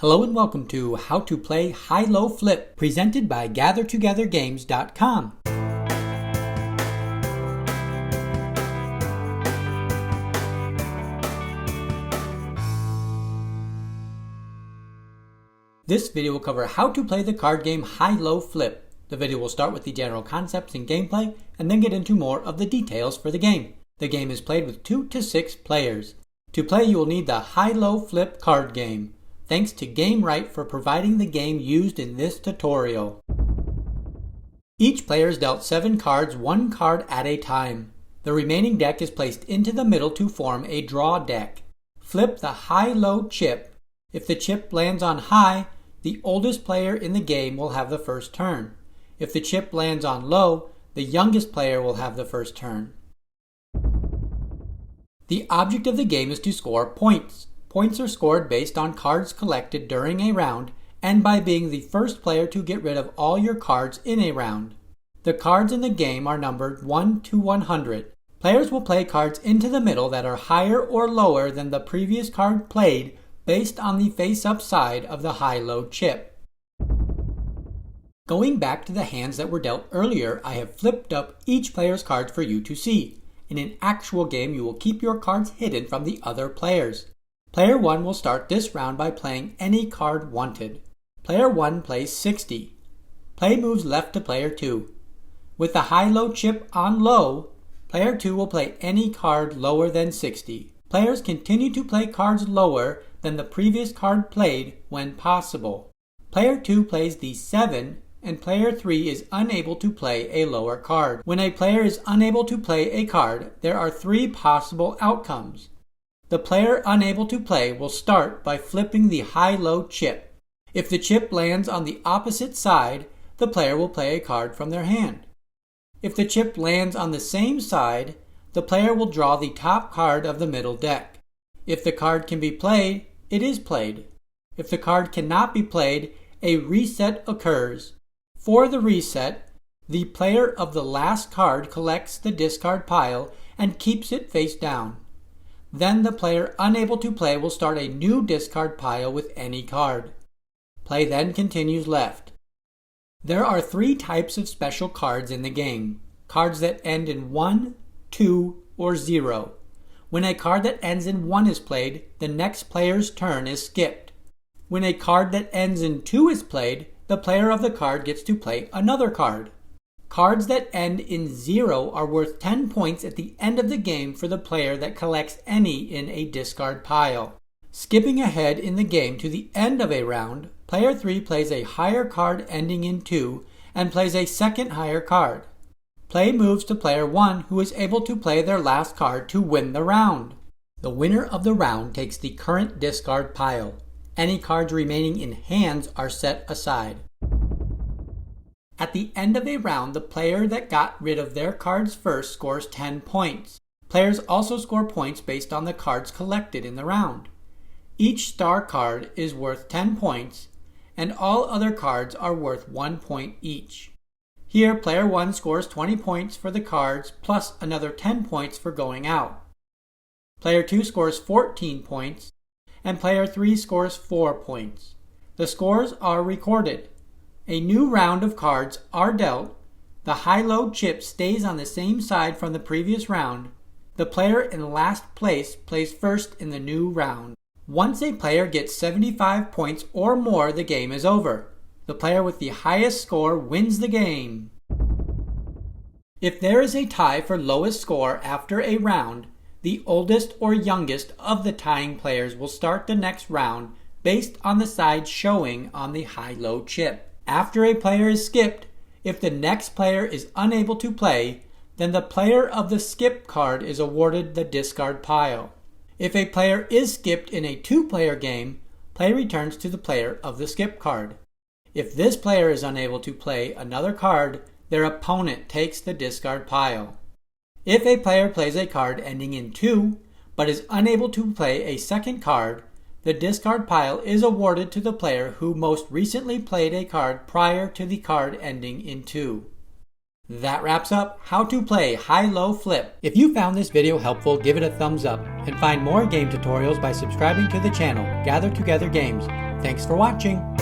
Hello and welcome to How to Play High-Low Flip, presented by GatherTogetherGames.com. This video will cover how to play the card game High-Low Flip. The video will start with the general concepts and gameplay, and then get into more of the details for the game. The game is played with 2 to 6 players. To play, you will need the High-Low Flip card game. Thanks to GameRight for providing the game used in this tutorial. Each player is dealt 7 cards, 1 card at a time. The remaining deck is placed into the middle to form a draw deck. Flip the high-low chip. If the chip lands on high, the oldest player in the game will have the first turn. If the chip lands on low, the youngest player will have the first turn. The object of the game is to score points. Points are scored based on cards collected during a round and by being the first player to get rid of all your cards in a round. The cards in the game are numbered 1 to 100. Players will play cards into the middle that are higher or lower than the previous card played based on the face-up side of the high-low chip. Going back to the hands that were dealt earlier, I have flipped up each player's cards for you to see. In an actual game, you will keep your cards hidden from the other players. Player 1 will start this round by playing any card wanted. Player 1 plays 60. Play moves left to player 2. With the high-low chip on low, player 2 will play any card lower than 60. Players continue to play cards lower than the previous card played when possible. Player 2 plays the 7, and player 3 is unable to play a lower card. When a player is unable to play a card, there are 3 possible outcomes. The player unable to play will start by flipping the high-low chip. If the chip lands on the opposite side, the player will play a card from their hand. If the chip lands on the same side, the player will draw the top card of the middle deck. If the card can be played, it is played. If the card cannot be played, a reset occurs. For the reset, the player of the last card collects the discard pile and keeps it face down. Then the player unable to play will start a new discard pile with any card. Play then continues left. There are 3 types of special cards in the game. Cards that end in 1, 2, or 0. When a card that ends in 1 is played, the next player's turn is skipped. When a card that ends in 2 is played, the player of the card gets to play another card. Cards that end in 0 are worth 10 points at the end of the game for the player that collects any in a discard pile. Skipping ahead in the game to the end of a round, player 3 plays a higher card ending in 2 and plays a second higher card. Play moves to player 1, who is able to play their last card to win the round. The winner of the round takes the current discard pile. Any cards remaining in hands are set aside. At the end of a round, the player that got rid of their cards first scores 10 points. Players also score points based on the cards collected in the round. Each star card is worth 10 points, and all other cards are worth 1 point each. Here, player 1 scores 20 points for the cards, plus another 10 points for going out. Player 2 scores 14 points, and player 3 scores 4 points. The scores are recorded. A new round of cards are dealt. The high-low chip stays on the same side from the previous round. The player in last place plays first in the new round. Once a player gets 75 points or more, the game is over. The player with the highest score wins the game. If there is a tie for lowest score after a round, the oldest or youngest of the tying players will start the next round based on the side showing on the high-low chip. After a player is skipped, if the next player is unable to play, then the player of the skip card is awarded the discard pile. If a player is skipped in a 2-player game, play returns to the player of the skip card. If this player is unable to play another card, their opponent takes the discard pile. If a player plays a card ending in 2, but is unable to play a second card, the discard pile is awarded to the player who most recently played a card prior to the card ending in 2. That wraps up how to play High-Low Flip. If you found this video helpful, give it a thumbs up, and find more game tutorials by subscribing to the channel, Gather Together Games. Thanks for watching!